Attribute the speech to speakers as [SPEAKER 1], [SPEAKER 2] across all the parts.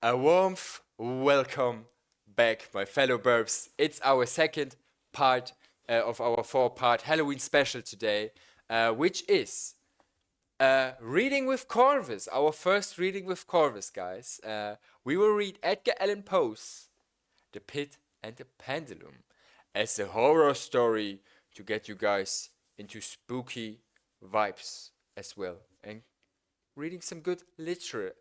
[SPEAKER 1] A warmth welcome back, my fellow Birbs. It's our second part of our four-part Halloween special today, which is reading with Corvus, our first reading with Corvus, guys. We will read Edgar Allan Poe's The Pit and the Pendulum as a horror story to get you guys into spooky vibes as well. And reading some good literature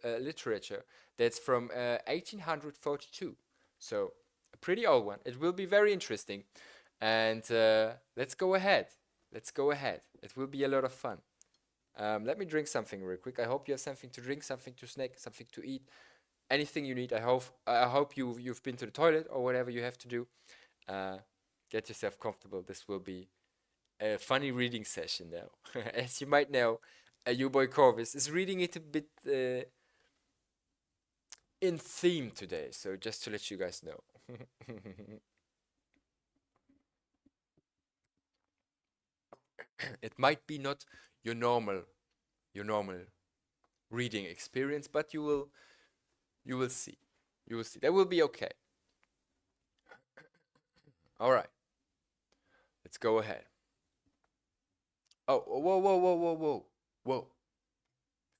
[SPEAKER 1] that's from 1842. So, a pretty old one. It will be very interesting. And let's go ahead. Let's go ahead. It will be a lot of fun. Let me drink something real quick. I hope you have something to drink, something to snack, something to eat, anything you need. I hope you've been to the toilet or whatever you have to do. Uh, get yourself comfortable. This will be a funny reading session now. As you might know, your boy Corvus is reading it a bit in theme today. So just to let you guys know. It might be not your normal reading experience, but you will see. You will see. That will be okay. All right. Let's go ahead. Oh, whoa, whoa, whoa, whoa, whoa, whoa.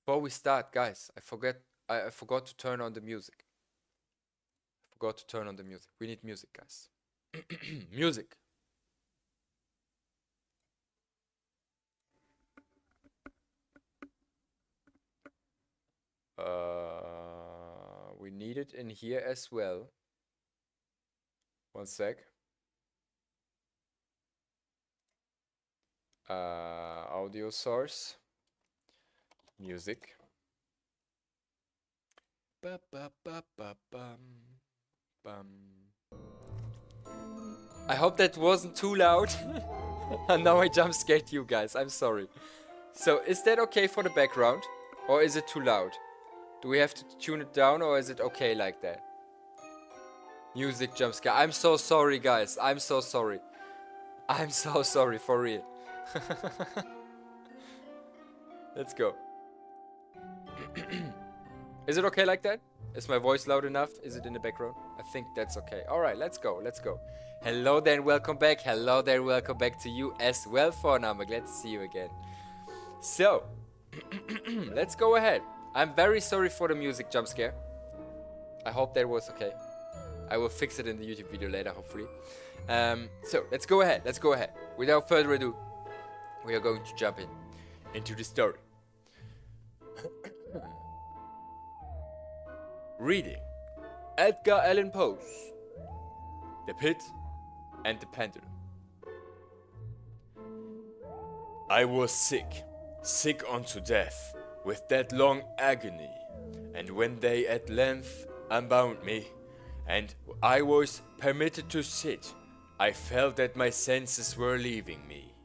[SPEAKER 1] Before we start, guys, I forgot to turn on the music. Forgot to turn on the music. We need music, guys. Music. We need it in here as well. One sec. Audio source. Music. Ba ba ba ba bum bum. I hope that wasn't too loud. And now I jump scared you guys. I'm sorry. So is that okay for the background? Or is it too loud? Do we have to tune it down or is it okay like that? Music jump scare. I'm so sorry guys. I'm so sorry. I'm so sorry for real. Let's go. Is it okay like that? Is my voice loud enough? Is it in the background? I think that's okay. Alright, let's go. Let's go. Hello there and welcome back. Hello there and welcome back to you as well, Fauna. I'm glad to see you again. So, let's go ahead. I'm very sorry for the music jump scare. I hope that was okay. I will fix it in the YouTube video later, hopefully. So, let's go ahead. Let's go ahead. Without further ado, we are going to jump into the story. Reading Edgar Allan Poe's The Pit and the Pendulum. I was sick, sick unto death, with that long agony, and when they at length unbound me, and I was permitted to sit, I felt that my senses were leaving me.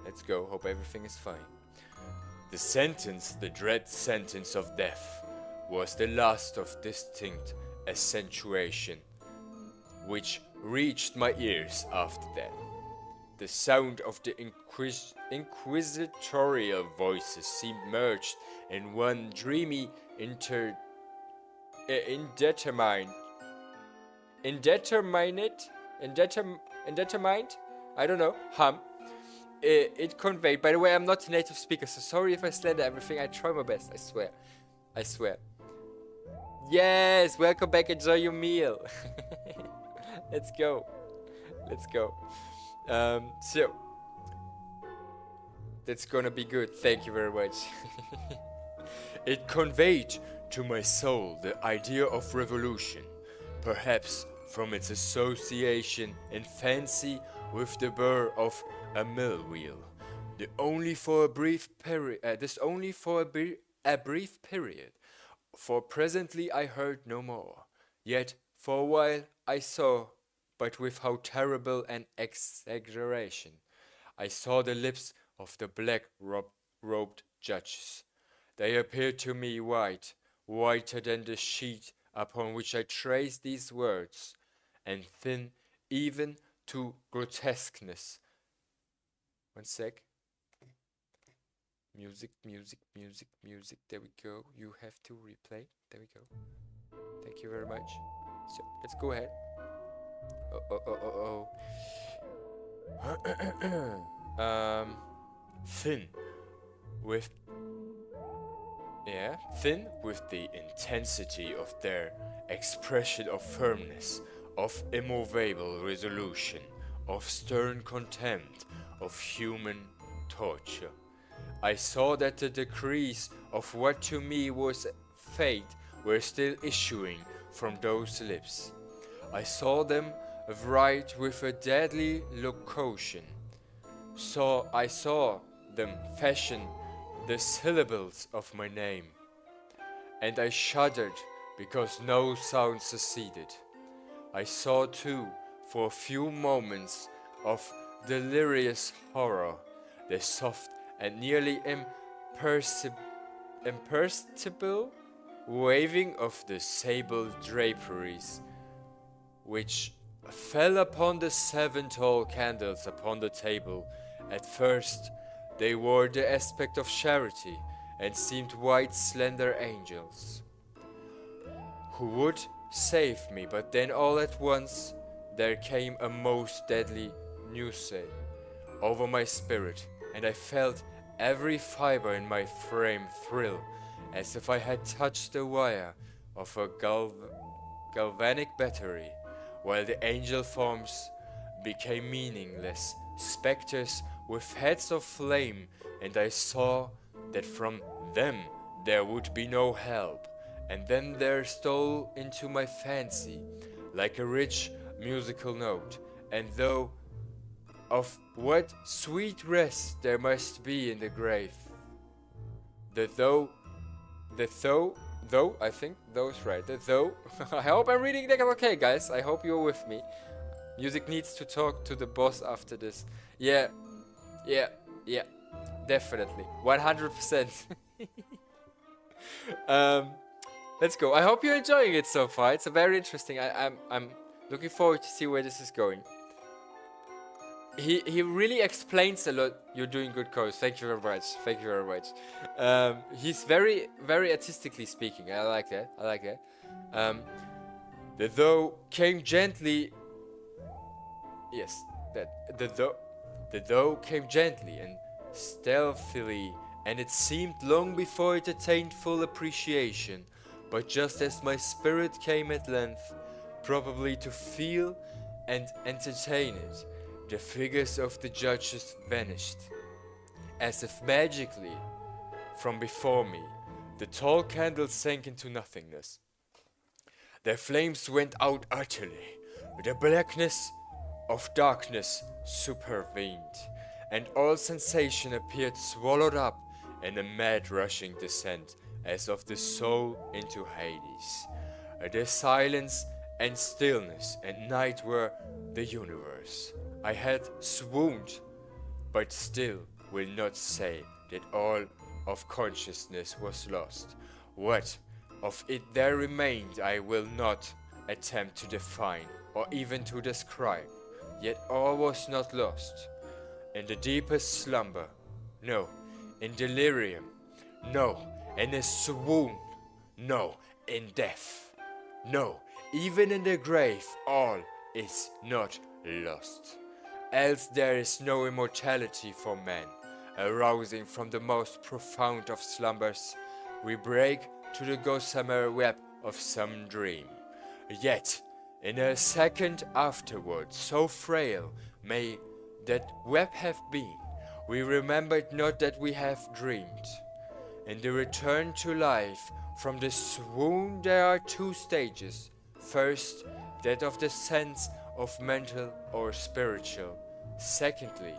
[SPEAKER 1] Let's go, hope everything is fine. The sentence, the dread sentence of death, was the last of distinct accentuation, which reached my ears after that. The sound of the inquisitorial voices seemed merged in one dreamy indeterminate, I don't know, hum. It conveyed, by the way, I'm not a native speaker, so sorry if I slander everything, I try my best, I swear. I swear. Yes, welcome back, enjoy your meal. Let's go. Let's go. So, that's gonna be good, thank you very much. It conveyed to my soul the idea of revolution, perhaps from its association in fancy with the burr of a mill wheel. This only for a brief period, for presently I heard no more. Yet for a while I saw, but with how terrible an exaggeration. I saw the lips of the black-robed judges. They appeared to me white, whiter than the sheet upon which I traced these words, and thin even to grotesqueness. One sec. Music, music, music, music. There we go. You have to replay. There we go. Thank you very much. So let's go ahead. Oh, thin with thin with the intensity of their expression of firmness, of immovable resolution, of stern contempt, of human torture. I saw that the decrees of what to me was fate were still issuing from those lips. I saw them write with a deadly locution. I saw them fashion the syllables of my name, and I shuddered because no sound succeeded. I saw too, for a few moments of delirious horror, the soft and nearly imperceptible waving of the sable draperies, which fell upon the 7 tall candles upon the table. At first, they wore the aspect of charity, and seemed white, slender angels, who would save me, but then all at once there came a most deadly nausea over my spirit, and I felt every fiber in my frame thrill, as if I had touched the wire of a galvanic battery, while the angel forms became meaningless spectres with heads of flame, and I saw that from them there would be no help. And then there stole into my fancy, like a rich musical note, and though of what sweet rest there must be in the grave. I think those right. I hope I'm reading that okay, guys. I hope you're with me. Music needs to talk to the boss after this. Yeah, definitely, 100%. Let's go. I hope you're enjoying it so far. It's a very interesting. I'm looking forward to see where this is going. He really explains a lot. You're doing good, Coach. Thank you very much. Thank you very much. He's very artistically speaking. I like that. The though came gently. Yes, the though came gently and stealthily, and it seemed long before it attained full appreciation. But just as my spirit came at length, probably to feel and entertain it, the figures of the judges vanished, as if magically, from before me. The tall candles sank into nothingness. Their flames went out utterly. The blackness of darkness supervened, and all sensation appeared swallowed up in a mad rushing descent, as of the soul into Hades. The silence and stillness and night were the universe. I had swooned, but still will not say that all of consciousness was lost. What of it there remained I will not attempt to define or even to describe. Yet all was not lost. In the deepest slumber, no, in delirium, no, in a swoon, no, in death, no, even in the grave, all is not lost. Else there is no immortality for man. Arousing from the most profound of slumbers, we break to the gossamer web of some dream. Yet, in a second afterwards, so frail may that web have been, we remembered not that we have dreamed. In the return to life from the swoon there are 2 stages. First, that of the sense of mental or spiritual. Secondly,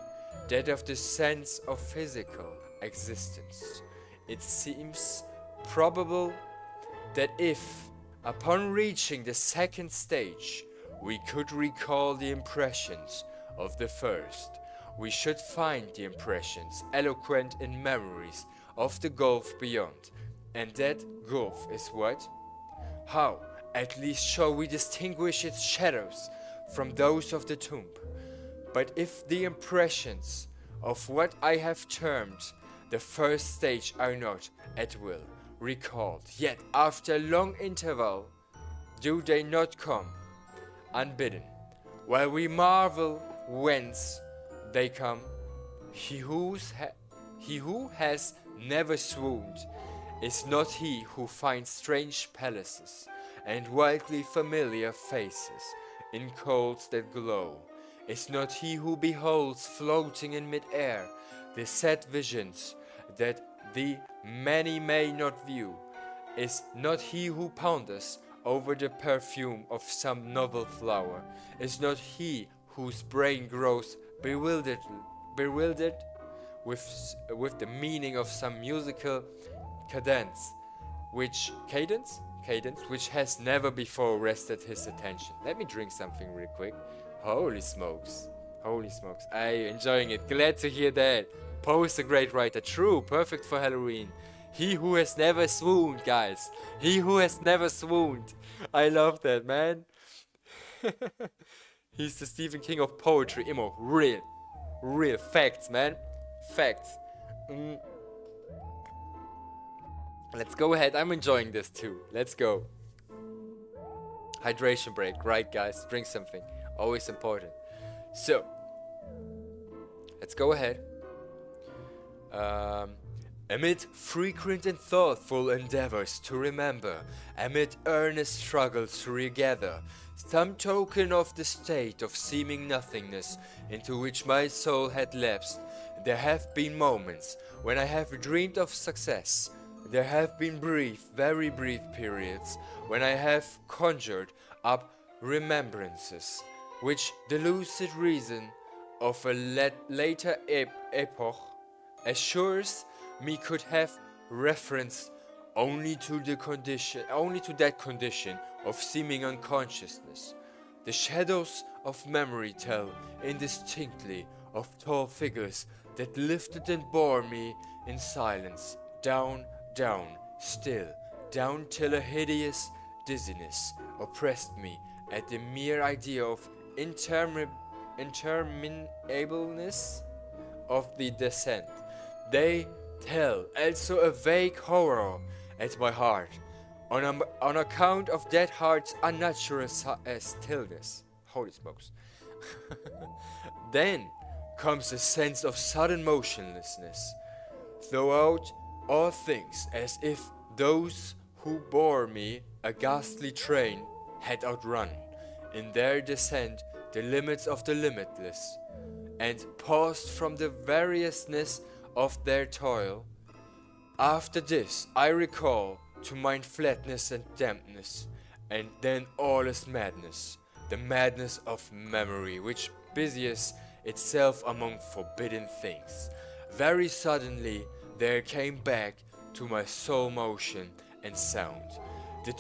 [SPEAKER 1] that of the sense of physical existence. It seems probable that if, upon reaching the second stage, we could recall the impressions of the first, we should find the impressions eloquent in memories of the gulf beyond. And that gulf is what? How, at least, shall we distinguish its shadows from those of the tomb? But if the impressions of what I have termed the first stage are not, at will, recalled. Yet after long interval, do they not come, unbidden, while we marvel whence they come? He who has never swooned is not he who finds strange palaces and wildly familiar faces in coals that glow, is not he who beholds floating in mid-air the sad visions that the many may not view, is not he who ponders over the perfume of some novel flower, is not he whose brain grows bewildered with the meaning of some musical cadence which has never before rested his attention. Let me drink something real quick. Holy smokes. I enjoying it. Glad to hear that. Poe is a great writer. True, perfect for Halloween. He who has never swooned, guys. He who has never swooned. I love that, man. He's the Stephen King of poetry. Imo, real facts, man. Facts. Let's go ahead. I'm enjoying this too. Let's go. Hydration break, right, guys? Drink something. Always important. So, let's go ahead. Amid frequent and thoughtful endeavors to remember, amid earnest struggles to regather some token of the state of seeming nothingness into which my soul had lapsed, there have been moments when I have dreamed of success. There have been very brief periods when I have conjured up remembrances, which the lucid reason of a later epoch assures me could have reference only to that condition of seeming unconsciousness. The shadows of memory tell indistinctly of tall figures that lifted and bore me in silence, down, still, down till a hideous dizziness oppressed me at the mere idea of interminableness of the descent. They tell also a vague horror at my heart, on account of that heart's unnatural stillness. Holy smokes. Then comes a sense of sudden motionlessness throughout all things, as if those who bore me a ghastly train had outrun in their descent the limits of the limitless, and paused from the variousness of their toil. After this I recall to mind flatness and dampness, and then aweless madness, the madness of memory, which busies itself among forbidden things. Very suddenly there came back to my soul motion and sound, the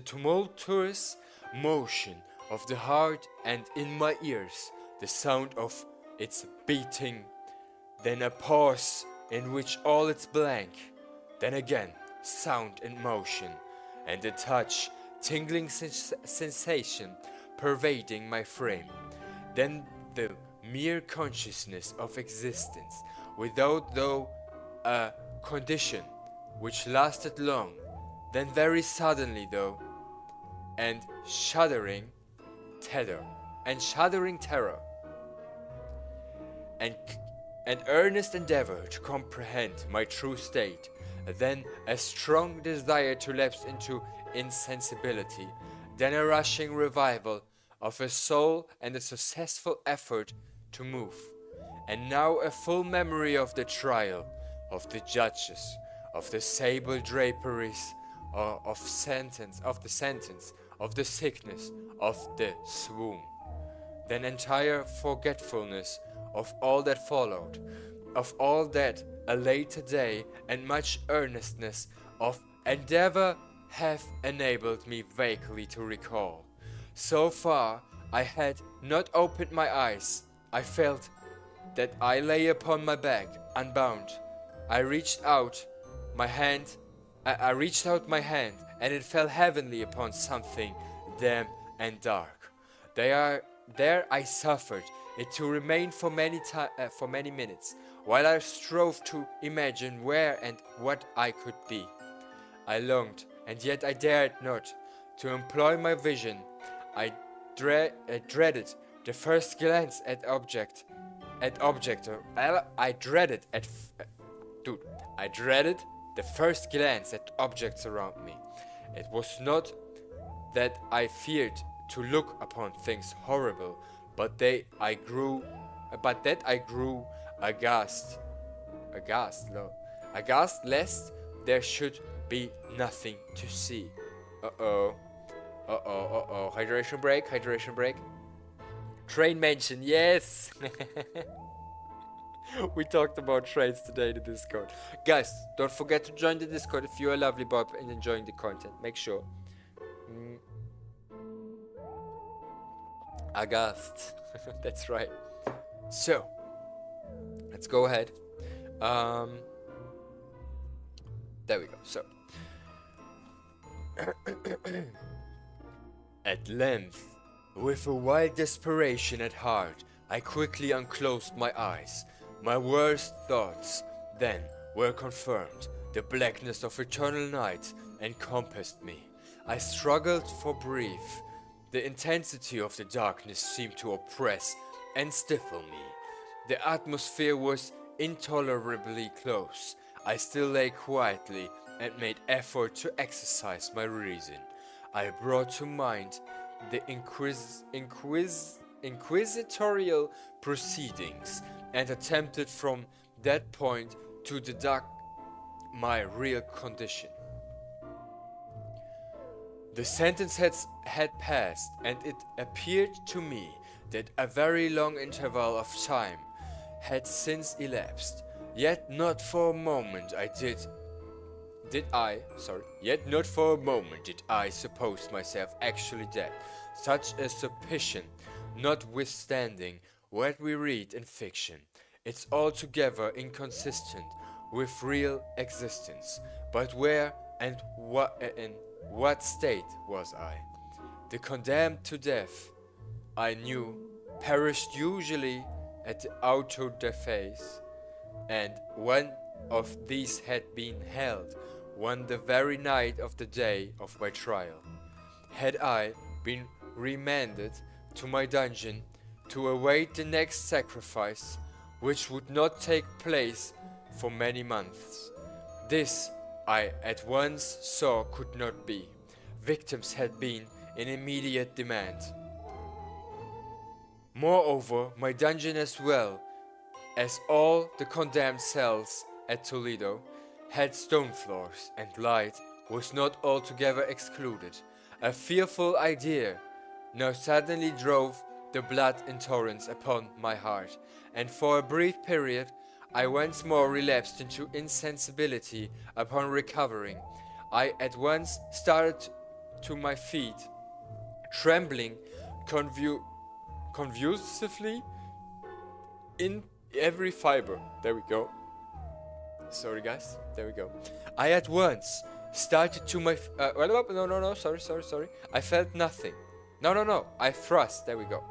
[SPEAKER 1] tumultuous motion of the heart, and in my ears the sound of its beating, then a pause in which all is blank, then again sound and motion, and a touch, tingling sensation pervading my frame, then the mere consciousness of existence, without though a condition which lasted long, then very suddenly though, and shuddering terror, and earnest endeavor to comprehend my true state, then a strong desire to lapse into insensibility, then a rushing revival of a soul and a successful effort to move, and now a full memory of the trial, of the judges, of the sable draperies, of the sentence, of the sickness, of the swoon, then entire forgetfulness of all that followed, of all that a later day and much earnestness of endeavor have enabled me vaguely to recall. So far I had not opened my eyes. I felt that I lay upon my back, unbound. I reached out my hand, and it fell heavily upon something damp and dark. There I suffered it to remain for many minutes, while I strove to imagine where and what I could be. I longed, and yet I dared not, to employ my vision. I dreaded the first glance at object. I dreaded the first glance at objects around me. It was not that I feared to look upon things horrible, but that I grew aghast lest there should be nothing to see. Hydration break. Train mention, yes. We talked about trains today in the Discord. Guys, don't forget to join the Discord if you're a lovely Bob and enjoying the content. Make sure. Aghast. That's right. So, let's go ahead. There we go. So, at length, with a wild desperation at heart, I quickly unclosed my eyes. My worst thoughts then were confirmed. The blackness of eternal night encompassed me. I struggled for breath. The intensity of the darkness seemed to oppress and stifle me. The atmosphere was intolerably close. I still lay quietly and made effort to exercise my reason. I brought to mind the inquisitorial proceedings and attempted from that point to deduct my real condition. The sentence had passed, and it appeared to me that a very long interval of time had since elapsed. Yet not for a moment did I suppose myself actually dead. Such a supposition, notwithstanding what we read in fiction, it's altogether inconsistent with real existence. But where and in what state was I? The condemned to death, I knew, perished usually at the auto da fe, and one of these had been held on the very night of the day of my trial. Had I been remanded to my dungeon to await the next sacrifice, which would not take place for many months, this I at once saw could not be. Victims had been in immediate demand. Moreover, my dungeon, as well as all the condemned cells at Toledo, had stone floors, and light was not altogether excluded. A fearful idea now suddenly drove the blood in torrents upon my heart, and for a brief period I once more relapsed into insensibility. Upon recovering, I at once started to my feet, trembling convulsively in every fiber. There we go. Sorry guys, there we go. I at once started to my sorry. I felt nothing. I thrust, there we go.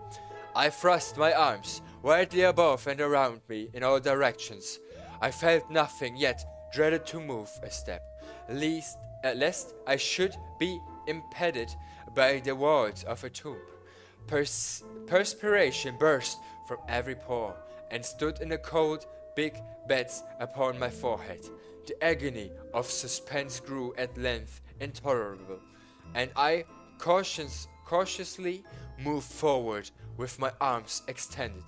[SPEAKER 1] I thrust my arms widely above and around me in all directions. I felt nothing, yet dreaded to move a step, lest I should be impeded by the walls of a tomb. Perspiration burst from every pore, and stood in a cold, big beds upon my forehead. The agony of suspense grew at length intolerable, and I cautiously moved forward with my arms extended,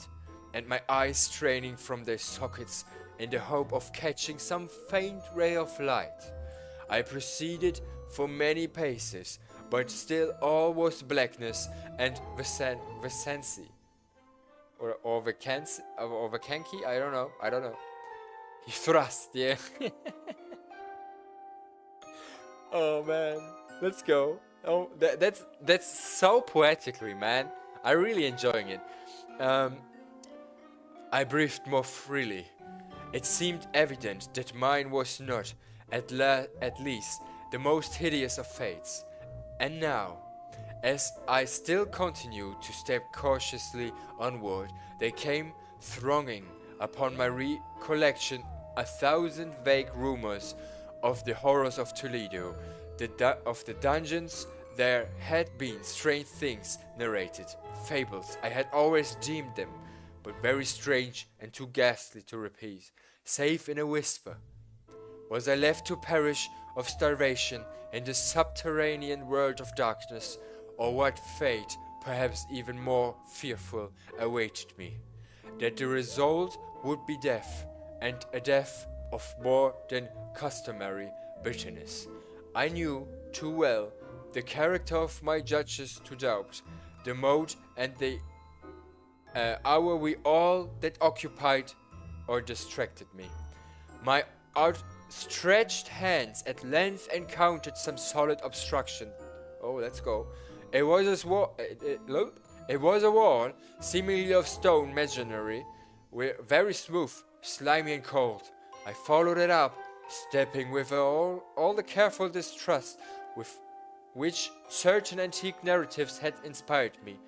[SPEAKER 1] and my eyes straining from their sockets in the hope of catching some faint ray of light. I proceeded for many paces, but still all was blackness and vacancy. Or vacancy, I don't know. He thrust, yeah. Oh man, let's go. Oh, that's so poetically, man. I'm really enjoying it. I breathed more freely. It seemed evident that mine was not, at least, the most hideous of fates. And now, as I still continued to step cautiously onward, they came thronging upon my recollection, 1,000 vague rumors of the horrors of Toledo, of the dungeons. There had been strange things narrated, fables. I had always deemed them, but very strange and too ghastly to repeat, save in a whisper. Was I left to perish of starvation in the subterranean world of darkness, or what fate, perhaps even more fearful, awaited me? That the result would be death, and a death of more than customary bitterness. I knew too well the character of my judges to doubt the mode and the hour we all that occupied or distracted me. My outstretched hands at length encountered some solid obstruction. Oh, let's go. It was a wall, seemingly of stone masonry, very smooth, slimy and cold. I followed it up, stepping with all the careful distrust with which certain antique narratives had inspired me.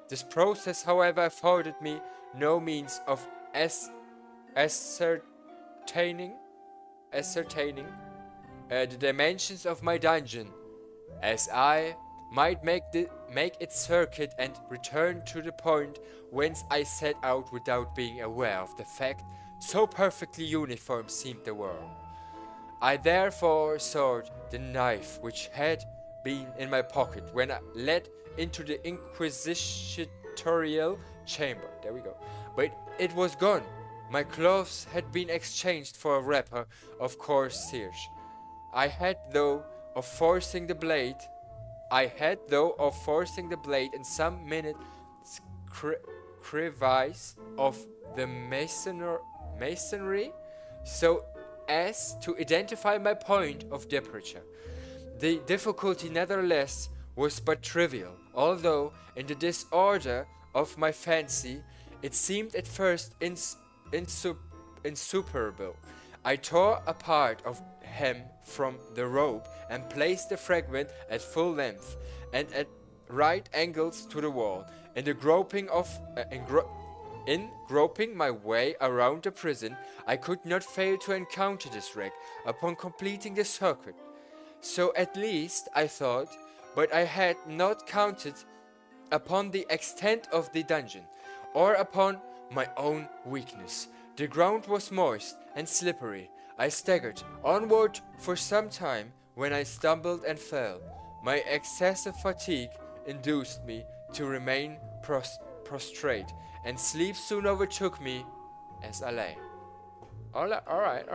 [SPEAKER 1] This process, however, afforded me no means of ascertaining the dimensions of my dungeon, as I might make its circuit and return to the point whence I set out without being aware of the fact, so perfectly uniform seemed the world. I therefore sought the knife which had been in my pocket when I led into the inquisitorial chamber. There we go. But it was gone. My clothes had been exchanged for a wrapper of coarse serge. I had, though, of forcing the blade in some minute crevice of the masonry, so as to identify my point of departure. The difficulty, nevertheless, was but trivial, although, in the disorder of my fancy, it seemed at first insuperable. I tore a part of hem from the robe and placed the fragment at full length and at right angles to the wall. In groping my way around the prison, I could not fail to encounter this wreck upon completing the circuit. So at least I thought, but I had not counted upon the extent of the dungeon, or upon my own weakness. The ground was moist and slippery. I staggered onward for some time, when I stumbled and fell. My excessive fatigue induced me to remain prostrate, and sleep soon overtook me as I lay. All right,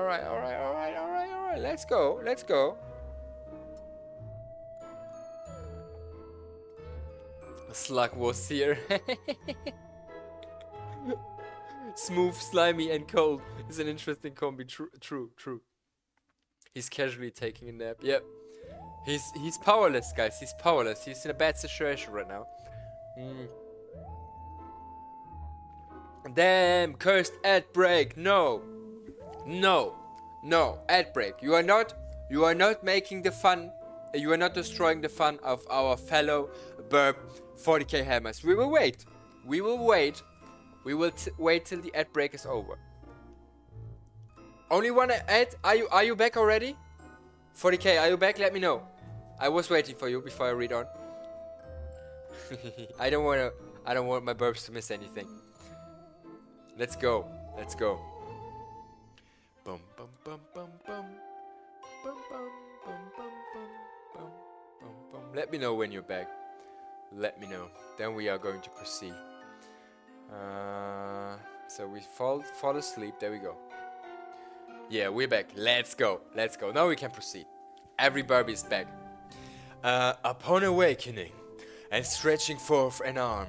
[SPEAKER 1] let's go. A slug was here. Smooth, slimy, and cold is an interesting combi. True. He's casually taking a nap. Yep. He's powerless, guys. He's powerless. He's in a bad situation right now. Damn, cursed ad break. No. Ad break. You are not making the fun. You are not destroying the fun of our fellow Burb 40k hammers. We will wait. We will wait till the ad break is over. Only one ad? Are you back already? 40k, are you back? Let me know. I was waiting for you before I read on. I don't want my Burbs to miss anything. Let's go. Bum bum bum bum bum. Bum bum bum bum bum bum bum bum. Let me know when you're back. Let me know. Then we are going to proceed. So we fall asleep. There we go. Yeah, we're back. Let's go. Now we can proceed. Every Burb is back. Upon awakening and stretching forth an arm,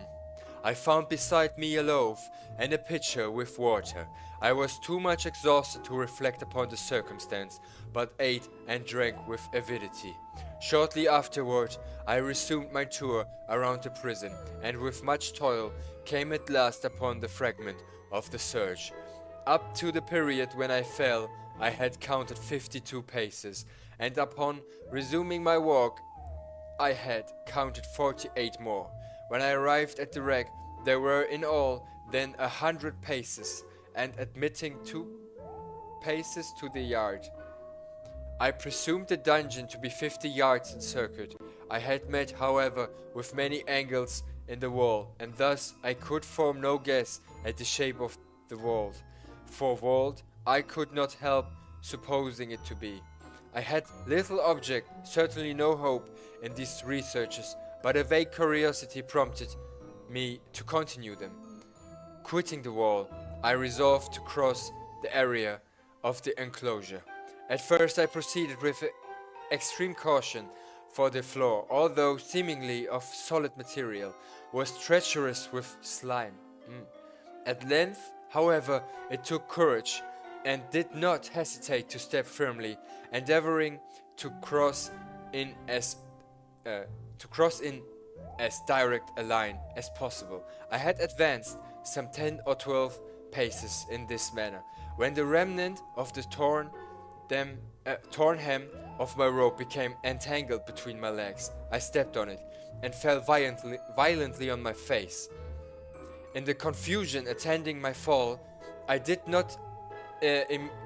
[SPEAKER 1] I found beside me a loaf and a pitcher with water. I was too much exhausted to reflect upon the circumstance, but ate and drank with avidity. Shortly afterward, I resumed my tour around the prison, and with much toil came at last upon the fragment of the surge. Up to the period when I fell, I had counted 52 paces, and upon resuming my walk, I had counted 48 more. When I arrived at the wreck, there were in all then 100 paces, and admitting 2 paces to the yard. I presumed the dungeon to be 50 yards in circuit. I had met, however, with many angles in the wall, and thus I could form no guess at the shape of the vault. For vault, I could not help supposing it to be. I had little object, certainly no hope, in these researches, but a vague curiosity prompted me to continue them. Quitting the wall, I resolved to cross the area of the enclosure. At first I proceeded with extreme caution, for the floor, although seemingly of solid material, was treacherous with slime. At length, however, it took courage, and did not hesitate to step firmly, endeavoring to cross in as direct a line as possible. I had advanced some 10 or 12 paces in this manner, when the remnant of the torn hem of my rope became entangled between my legs. I stepped on it, and fell violently on my face. In the confusion attending my fall, I did not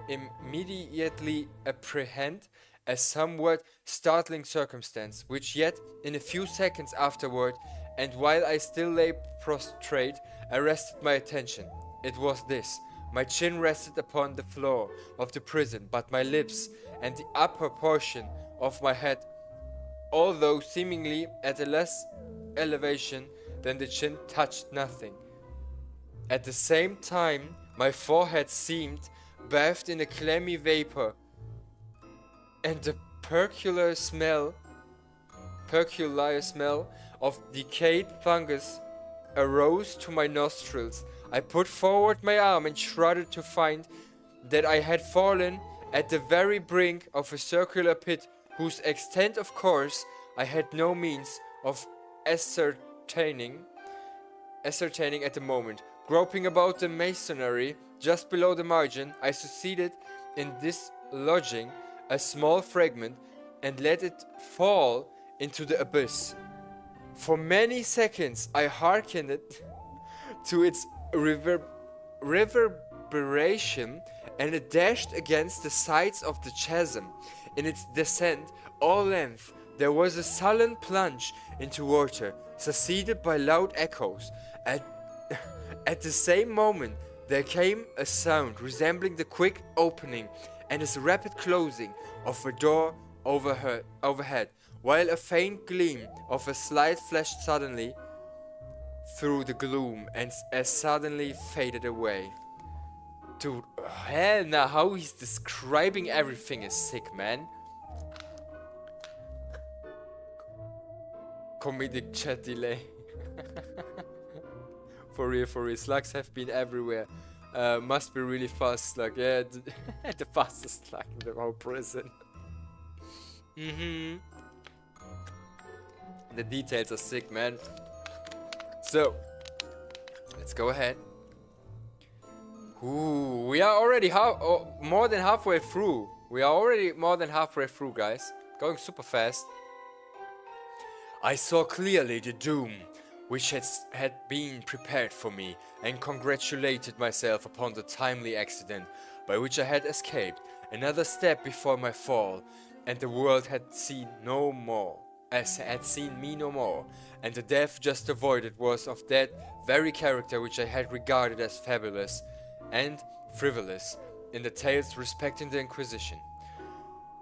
[SPEAKER 1] immediately apprehend a somewhat startling circumstance, which yet, in a few seconds afterward, and while I still lay prostrate, arrested my attention. It was this: my chin rested upon the floor of the prison, but my lips and the upper portion of my head, although seemingly at a less elevation than the chin, touched nothing. At the same time, my forehead seemed bathed in a clammy vapor, and the peculiar smell of decayed fungus arose to my nostrils. I put forward my arm and shuddered to find that I had fallen at the very brink of a circular pit, whose extent, of course, I had no means of ascertaining at the moment. Groping about the masonry just below the margin, I succeeded in dislodging a small fragment and let it fall into the abyss. For many seconds I hearkened to its reverberation, and it dashed against the sides of the chasm. In its descent all length there was a sullen plunge into water, succeeded by loud echoes. At the same moment there came a sound resembling the quick opening and a rapid closing of a door overhead, while a faint gleam of a light flashed suddenly through the gloom and as suddenly faded away. Dude, hell nah, how he's describing everything is sick, man. Comedic chat delay. For real, slugs have been everywhere. Must be really fast slug, yeah, the fastest slug in the whole prison. The details are sick, man. So, let's go ahead. Ooh, we are already more than halfway through. Guys. Going super fast. I saw clearly the doom which had been prepared for me, and congratulated myself upon the timely accident by which I had escaped. Another step before my fall, and the world had seen me no more, and the death just avoided was of that very character which I had regarded as fabulous and frivolous in the tales respecting the Inquisition.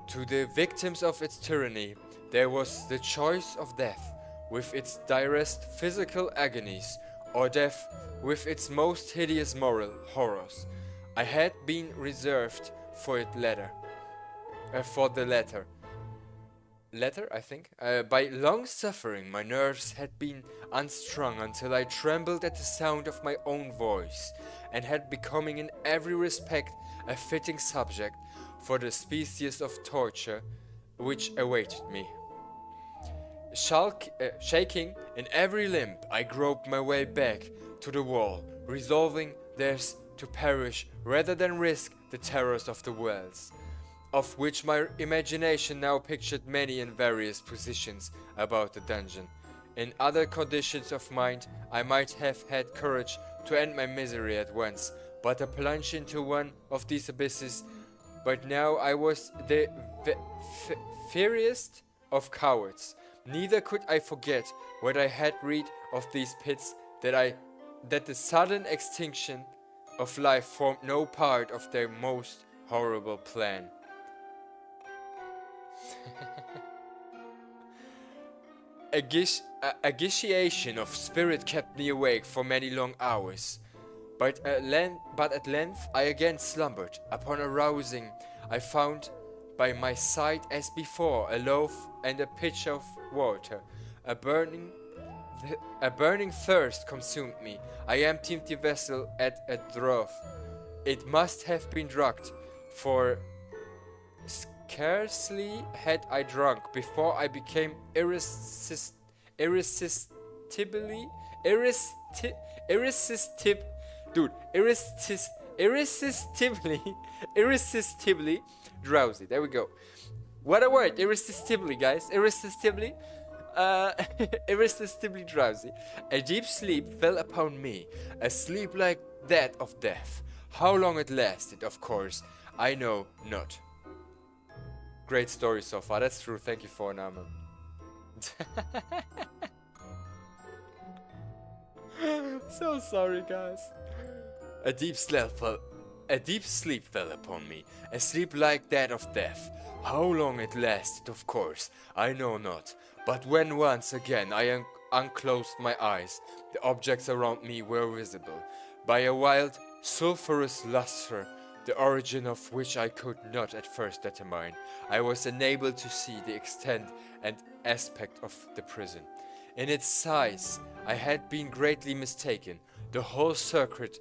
[SPEAKER 1] To the victims of its tyranny there was the choice of death, with its direst physical agonies, or death with its most hideous moral horrors. I had been reserved for the latter. I think. By long suffering, my nerves had been unstrung until I trembled at the sound of my own voice, and had becoming in every respect a fitting subject for the species of torture which awaited me. Shaking in every limb, I groped my way back to the wall, resolving thus to perish rather than risk the terrors of the wells, of which my imagination now pictured many in various positions about the dungeon. In other conditions of mind, I might have had courage to end my misery at once, but a plunge into one of these abysses. But now I was the fiercest of cowards. Neither could I forget what I had read of these pits, that the sudden extinction of life formed no part of their most horrible plan. A gitation of spirit kept me awake for many long hours. But at length I again slumbered. Upon arousing, I found by my side as before a loaf and a pitcher of water. A burning thirst consumed me. I emptied the vessel at a draught. It must have been drugged, for scarcely had I drunk before I became irresistibly drowsy. There we go. What a word! Irresistibly, guys. Irresistibly. Irresistibly drowsy. A deep sleep fell upon me, a sleep like that of death. How long it lasted, of course, I know not. Great story so far. That's true. Thank you for Animarum. So sorry, guys. A deep sleep fell upon me, a sleep like that of death. How long it lasted, of course, I know not. But when once again I unclosed my eyes, the objects around me were visible. By a wild, sulphurous luster, the origin of which I could not at first determine, I was enabled to see the extent and aspect of the prison. In its size, I had been greatly mistaken. The whole circuit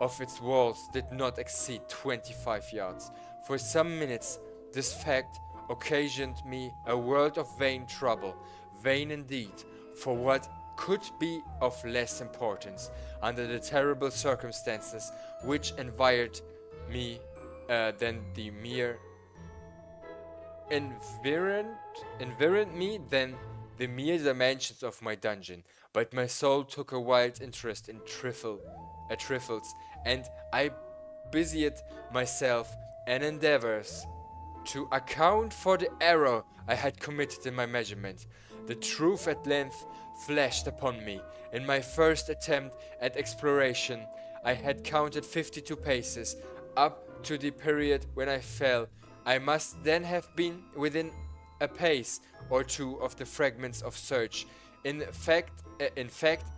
[SPEAKER 1] of its walls did not exceed 25 yards. For some minutes, this fact occasioned me a world of vain trouble, vain indeed, for what could be of less importance under the terrible circumstances which environed me than the mere dimensions of my dungeon. But my soul took a wild interest in trifles, and I busied myself in endeavors to account for the error I had committed in my measurement. The truth at length flashed upon me. In my first attempt at exploration, I had counted 52 paces. Up to the period when I fell, I must then have been within a pace or two of the fragments of search. In fact,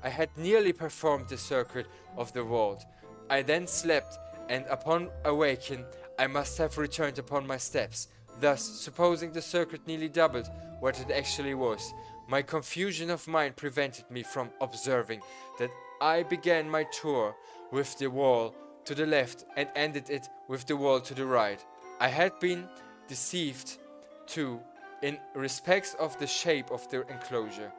[SPEAKER 1] I had nearly performed the circuit of the vault. I then slept, and upon awaking, I must have returned upon my steps. Thus, supposing the circuit nearly doubled what it actually was, my confusion of mind prevented me from observing that I began my tour with the wall to the left and ended it with the wall to the right. I had been deceived, too, in respects of the shape of the enclosure.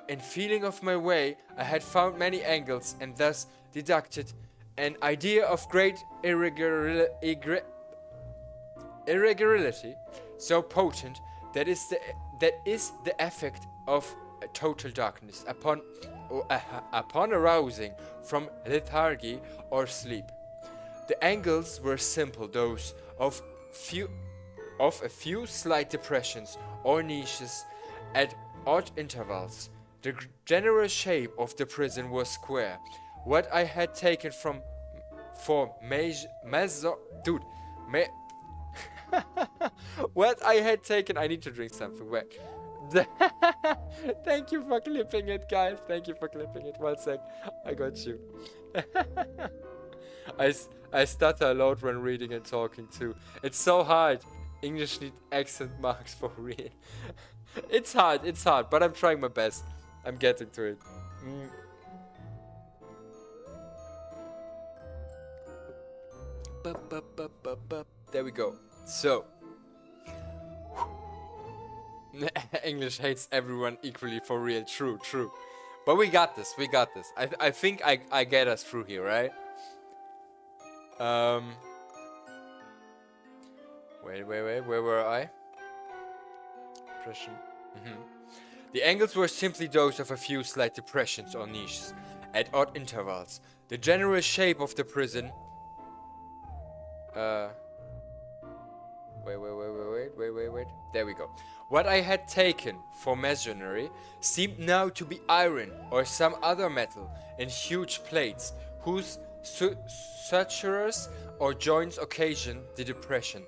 [SPEAKER 1] In feeling of my way, I had found many angles and thus deducted an idea of great irregularity, so potent that is the effect of total darkness upon arousing from lethargy or sleep. The angles were simple, those of a few slight depressions or niches at odd intervals. The general shape of the prison was square. What I had taken what I had taken, I need to drink something. Wait. Thank you for clipping it, guys. Thank you for clipping it. 1 sec. I got you. I stutter a lot when reading and talking too. It's so hard. English need accent marks for real. It's hard, but I'm trying my best. I'm getting to it. There we go. So, English hates everyone equally for real. True. But we got this. I think I get us through here, right? Wait. Where were I? Depression. The angles were simply those of a few slight depressions or niches at odd intervals. The general shape of the prison... Wait. There we go. What I had taken for masonry seemed now to be iron or some other metal in huge plates, whose sutures or joints occasioned the depression.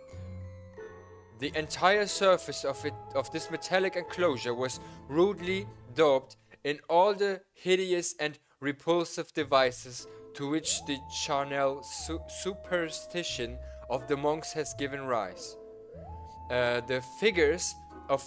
[SPEAKER 1] The entire surface of this metallic enclosure was rudely daubed in all the hideous and repulsive devices to which the charnel superstition of the monks has given rise. The figures of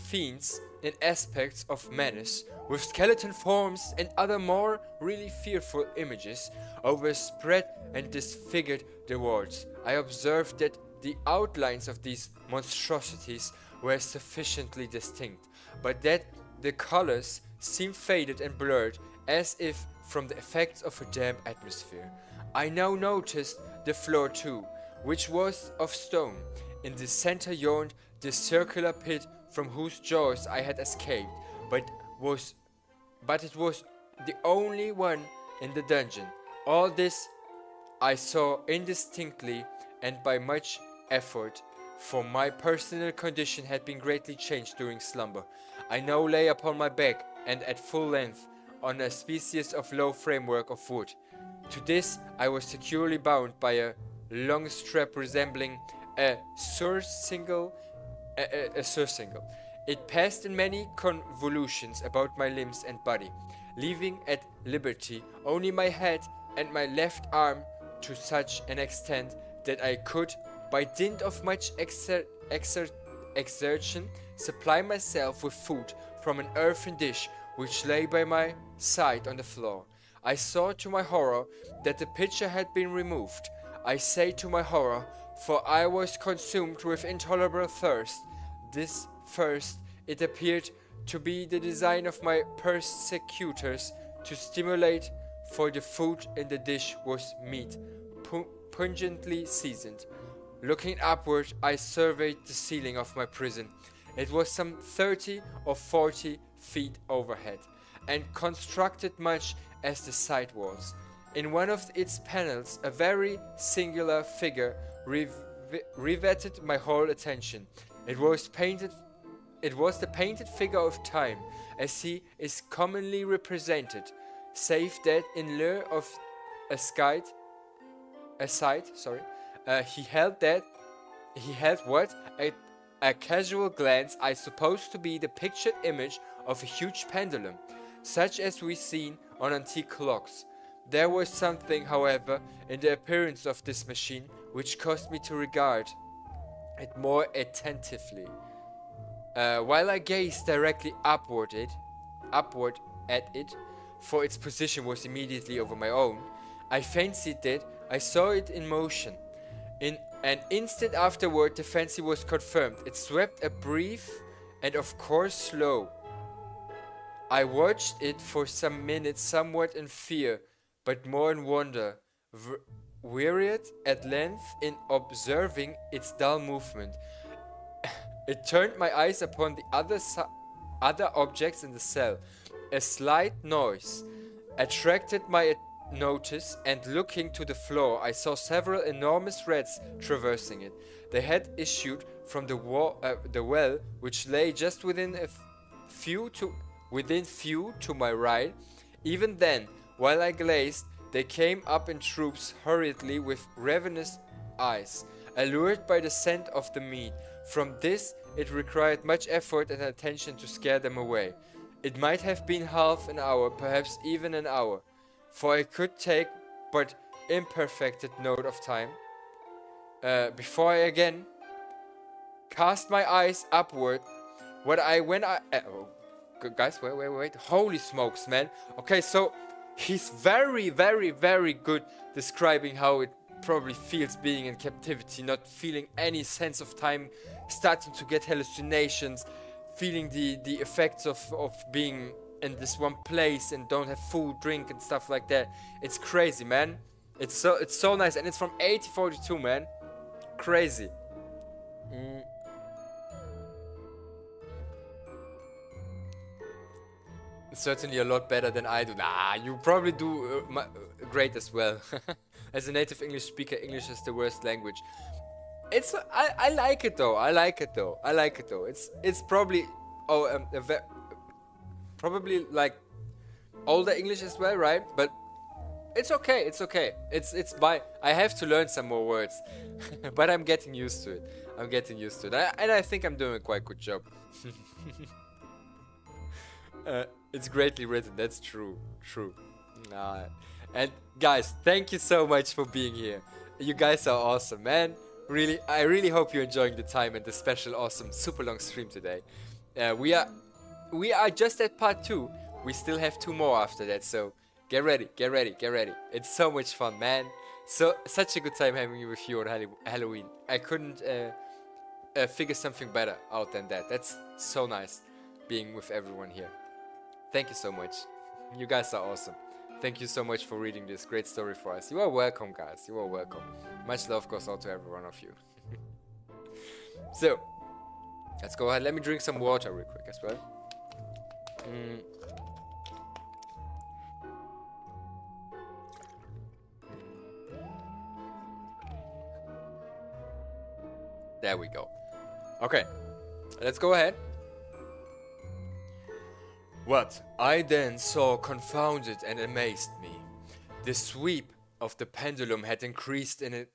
[SPEAKER 1] fiends in aspects of menace, with skeleton forms and other more really fearful images, overspread and disfigured the walls. I observed that the outlines of these monstrosities were sufficiently distinct, but that the colors seemed faded and blurred, as if from the effects of a damp atmosphere. I now noticed the floor too, which was of stone. In the center yawned the circular pit from whose jaws I had escaped, but it was the only one in the dungeon. All this I saw indistinctly and by much effort, for my personal condition had been greatly changed during slumber. I now lay upon my back and at full length on a species of low framework of wood. To this I was securely bound by a long strap resembling a surcingle. It passed in many convolutions about my limbs and body, leaving at liberty only my head and my left arm to such an extent that I could, by dint of much exertion, supply myself with food from an earthen dish which lay by my side on the floor. I saw to my horror that the pitcher had been removed. I say to my horror, for I was consumed with intolerable thirst. This first, it appeared to be the design of my persecutors to stimulate, for the food in the dish was meat, pungently seasoned. Looking upward, I surveyed the ceiling of my prison. It was some 30 or 40 feet overhead, and constructed much as the side walls. In one of its panels, a very singular figure riveted my whole attention. It was the painted figure of Time, as he is commonly represented, save that in lieu of a sight, he held what, at a casual glance, I suppose to be the pictured image of a huge pendulum, such as we seen on antique clocks. There was something, however, in the appearance of this machine which caused me to regard it more attentively. While I gazed directly upward at it, for its position was immediately over my own, I fancied that I saw it in motion. In an instant afterward, the fancy was confirmed. It swept a brief and of course slow. I watched it for some minutes, somewhat in fear, but more in wonder, wearied at length in observing its dull movement. It turned my eyes upon the other objects in the cell. A slight noise attracted my notice, and looking to the floor, I saw several enormous rats traversing it. They had issued from the well, which lay just within few to my right. Even then, while I gazed, they came up in troops hurriedly with ravenous eyes, allured by the scent of the meat. From this it required much effort and attention to scare them away. It might have been half an hour, perhaps even an hour, for I could take but imperfected note of time, before I again cast my eyes upward. Guys, wait, holy smokes, man. Okay, so he's very, very, very good describing how it probably feels being in captivity, not feeling any sense of time, starting to get hallucinations, feeling the effects of being in this one place and don't have food, drink and stuff like that. It's crazy, man. It's so nice, and it's from 1842, man. Crazy. certainly a lot better than I do. Nah, you probably do great as well. As a native English speaker, English is the worst language. I like it though. I like it though. I like it though. It's probably probably like older English as well, right? But it's okay. It's okay. It's by I have to learn some more words, but I'm getting used to it. I'm getting used to it, and I think I'm doing a quite good job. It's greatly written. That's true. True. And guys, thank you so much for being here. You guys are awesome, man. Really, I really hope you're enjoying the time and the special, awesome, super long stream today. We are just at part 2. We still have 2 more after that, so get ready, get ready, get ready. It's so much fun, man. Such a good time having you with you on Halloween. I couldn't figure something better out than that. That's so nice being with everyone here. Thank you so much. You guys are awesome. Thank you so much for reading this great story for us. You are welcome, guys. You are welcome. Much love goes out to every one of you. So, let's go ahead. Let me drink some water real quick as well. There we go. Okay, let's go ahead. What I then saw confounded and amazed me. The sweep of the pendulum had increased in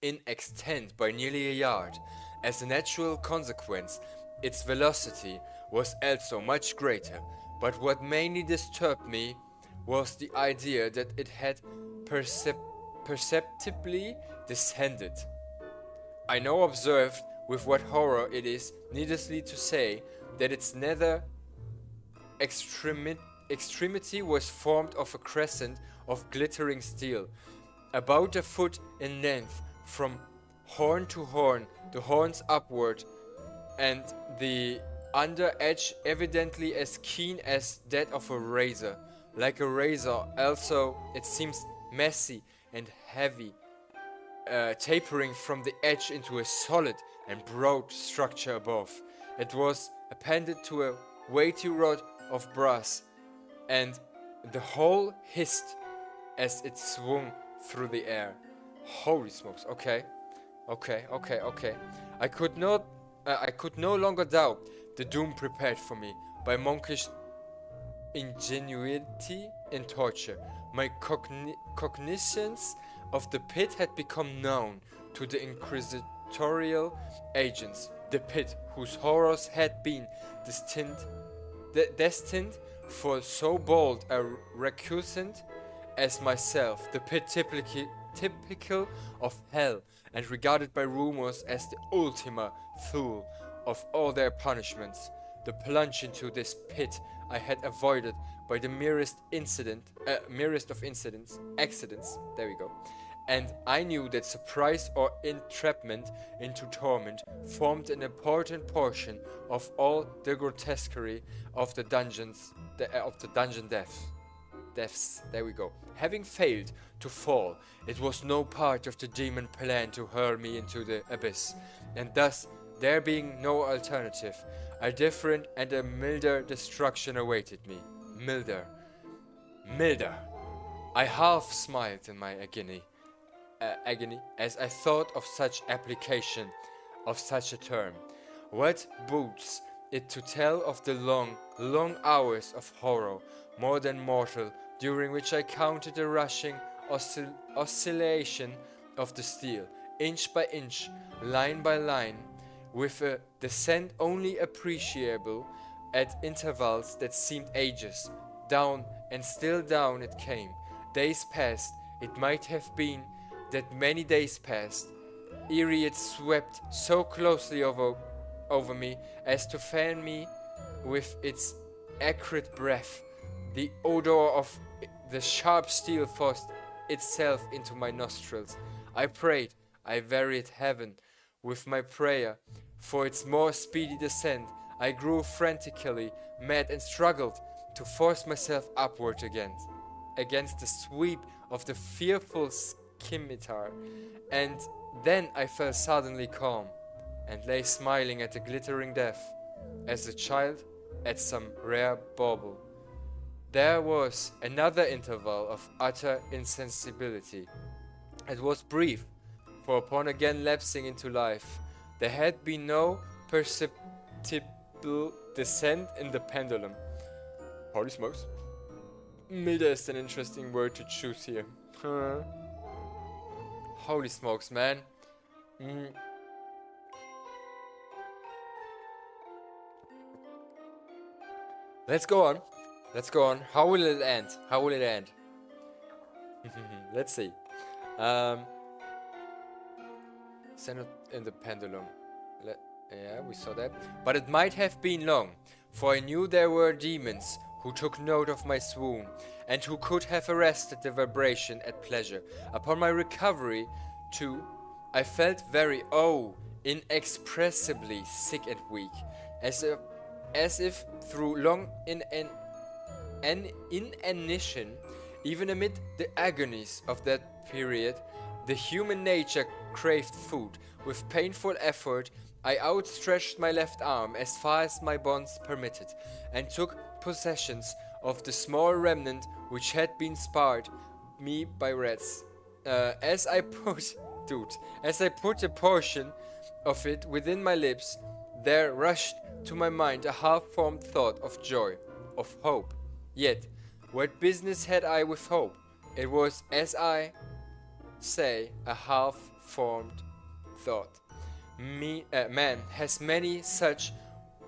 [SPEAKER 1] extent by nearly a yard. As a natural consequence, its velocity was also much greater, but what mainly disturbed me was the idea that it had perceptibly descended. I now observed with what horror it is needlessly to say that its nether extremity was formed of a crescent of glittering steel, about a foot in length from horn to horn, the horns upward, and the under edge evidently as keen as that of a razor. Like a razor, also it seems messy and heavy, tapering from the edge into a solid and broad structure above. It was appended to a weighty rod of brass, and the whole hissed as it swung through the air. Holy smokes! Okay. I could no longer doubt the doom prepared for me by monkish ingenuity in torture. My cognizance of the pit had become known to the inquisitorial agents. The pit, whose horrors had been destined for so bold a recusant as myself, the pit typical of hell, and regarded by rumors as the ultima thule of all their punishments. The plunge into this pit I had avoided by the merest of accidents. There we go. And I knew that surprise or entrapment into torment formed an important portion of all the grotesquerie of the dungeon deaths. There we go. Having failed to fall, it was no part of the demon plan to hurl me into the abyss, and thus, there being no alternative, a different and a milder destruction awaited me. Milder. I half smiled in my agony as I thought of such application of such a term. What boots it to tell of the long hours of horror, more than mortal, during which I counted the rushing oscillation of the steel, inch by inch, line by line, with a descent only appreciable at intervals that seemed ages. Down and still down it came. Days passed. It might have been that many days passed, ere it swept so closely over me as to fan me with its acrid breath. The odor of the sharp steel forced itself into my nostrils. I prayed, I varied heaven with my prayer for its more speedy descent. I grew frantically mad and struggled to force myself upward against the sweep of the fearful scimitar, and then I fell suddenly calm, and lay smiling at the glittering death, as a child at some rare bauble. There was another interval of utter insensibility. It was brief, for upon again lapsing into life, there had been no perceptible descent in the pendulum. Holy smokes. Milder is an interesting word to choose here. Holy smokes, man. Let's go on. Let's go on. How will it end? How will it end? Let's see. Send in the pendulum. Yeah, we saw that. But it might have been long, for I knew there were demons who took note of my swoon, and who could have arrested the vibration at pleasure. Upon my recovery, too, I felt very, inexpressibly sick and weak, as if through long inanition, even amid the agonies of that period, the human nature craved food. With painful effort, I outstretched my left arm as far as my bonds permitted, and took possession of the small remnant which had been spared me by rats. As I put a portion of it within my lips, there rushed to my mind a half-formed thought of joy, of hope. Yet, what business had I with hope? It was, as I say, a half-formed thought. Man has many such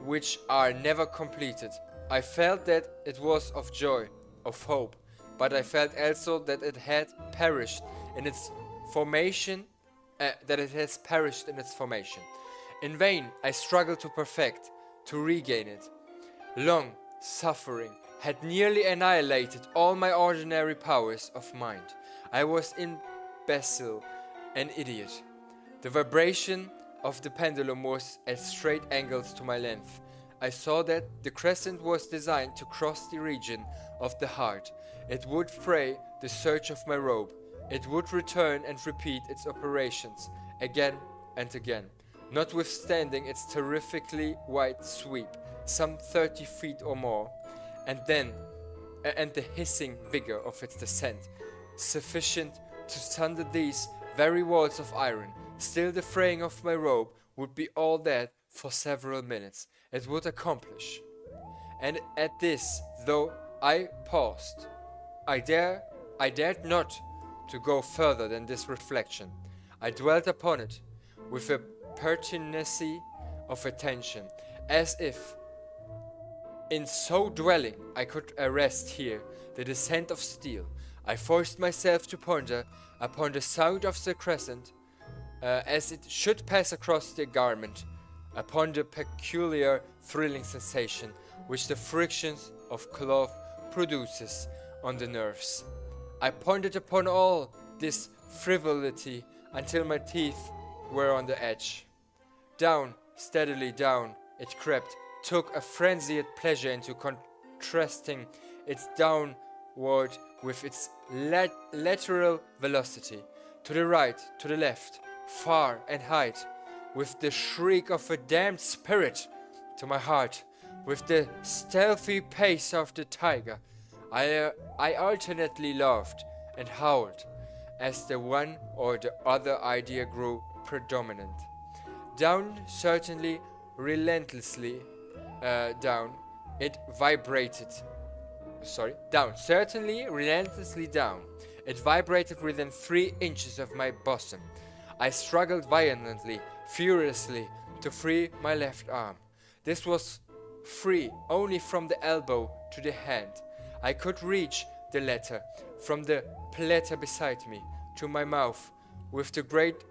[SPEAKER 1] which are never completed. I felt that it was of joy, of hope, but I felt also that it had perished in its formation, In vain I struggled to perfect, to regain it. Long suffering had nearly annihilated all my ordinary powers of mind. I was imbecile, an idiot. The vibration of the pendulum was at straight angles to my length. I saw that the crescent was designed to cross the region of the heart. It would fray the surge of my robe. It would return and repeat its operations again and again, notwithstanding its terrifically wide sweep, some 30 feet or more, and the hissing vigor of its descent, sufficient to sunder these very walls of iron. Still the fraying of my robe would be all that, for several minutes, it would accomplish. And at this, though I paused, I dared not to go further than this reflection. I dwelt upon it with a pertinacity of attention, as if in so dwelling I could arrest here the descent of steel. I forced myself to ponder upon the sound of the crescent as it should pass across the garment, upon the peculiar thrilling sensation which the frictions of cloth produces on the nerves. I pondered upon all this frivolity until my teeth were on the edge. Down, steadily down, it crept, took a frenzied pleasure into contrasting its downward with its lateral velocity, to the right, to the left, far and height, with the shriek of a damned spirit to my heart, with the stealthy pace of the tiger. I alternately laughed and howled as the one or the other idea grew predominant. Down, certainly relentlessly down, it vibrated. Down, certainly relentlessly down. It vibrated within 3 inches of my bosom. I struggled violently, furiously, to free my left arm. This was free only from the elbow to the hand. I could reach the latter from the platter beside me to my mouth with great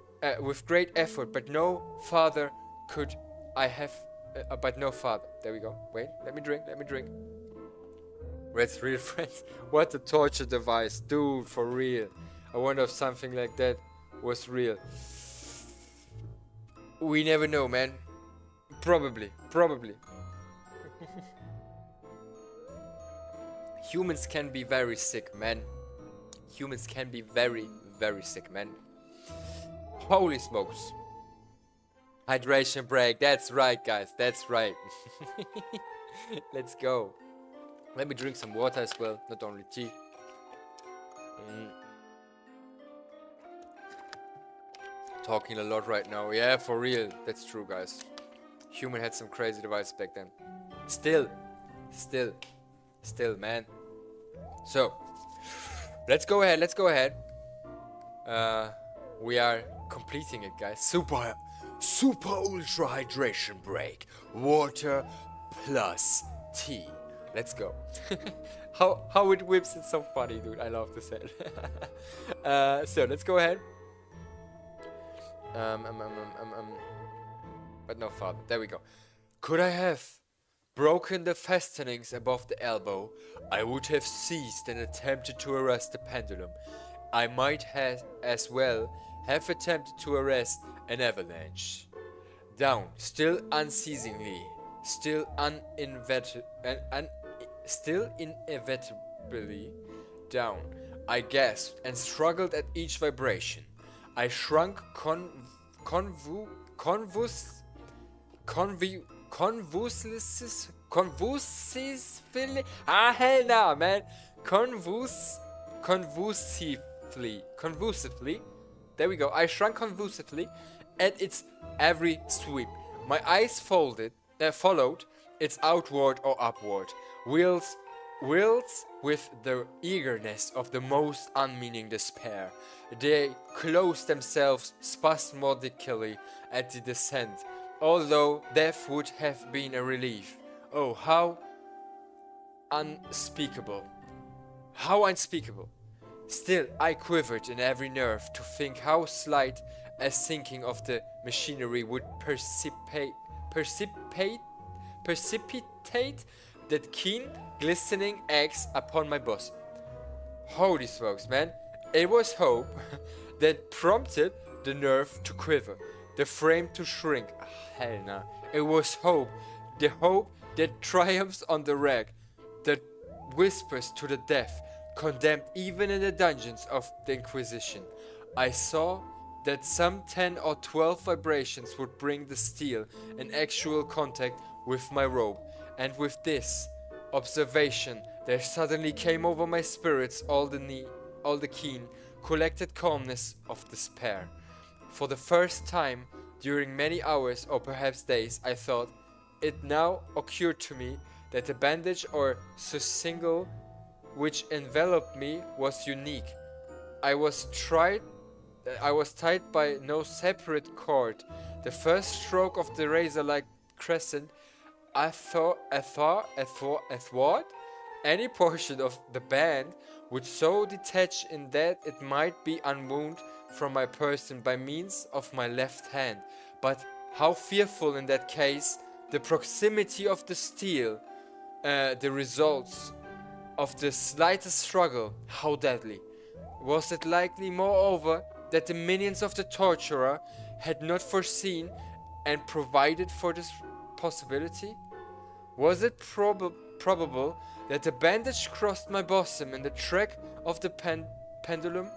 [SPEAKER 1] effort, but no farther could I have. But no farther. There we go. Wait, let me drink. That's real, friends. What a torture device, dude. For real. I wonder if something like that was real. We never know, man. Probably. Humans can be very sick, man. Humans can be very, very sick, man. Holy smokes. Hydration break. That's right, guys. That's right. Let's go. Let me drink some water as well, not only tea. Talking a lot right now. Yeah, for real. That's true, guys. Human had some crazy devices back then. Still, man. So, let's go ahead. We are completing it, guys. Super ultra hydration break. Water plus tea. Let's go. How it whips, it's so funny, dude. I love this head. So let's go ahead. But no father. There we go. Could I have broken the fastenings above the elbow, I would have seized and attempted to arrest the pendulum. I might have as well have attempted to arrest an avalanche. Down, still unceasingly, still inevitably down. I gasped and struggled at each vibration. I shrunk convulsively. Hell no, man. Convulsively. There we go. I shrunk convulsively at its every sweep. My eyes followed its outward or upward wheels with the eagerness of the most unmeaning despair. They closed themselves spasmodically at the descent, although death would have been a relief. Oh, how unspeakable. How unspeakable. Still, I quivered in every nerve to think how slight a sinking of the machinery would precipitate that keen, glistening axe upon my bosom. Holy smokes, man. It was hope that prompted the nerve to quiver, the frame to shrink. Hell no. It was hope, the hope that triumphs on the rack, that whispers to the deaf, condemned even in the dungeons of the Inquisition. I saw that some 10 or 12 vibrations would bring the steel in actual contact with my robe, and with this observation there suddenly came over my spirits all the keen, collected calmness of despair. For the first time during many hours or perhaps days, I thought, it now occurred to me that the bandage or sucingle which enveloped me was unique. I was tied by no separate cord. The first stroke of the razor-like crescent athwart any portion of the band would so detach in that it might be unwound from my person by means of my left hand. But how fearful in that case the proximity of the steel, the results of the slightest struggle, how deadly. Was it likely, moreover, that the minions of the torturer had not foreseen and provided for this possibility? Was it probable that the bandage crossed my bosom in the track of the pendulum?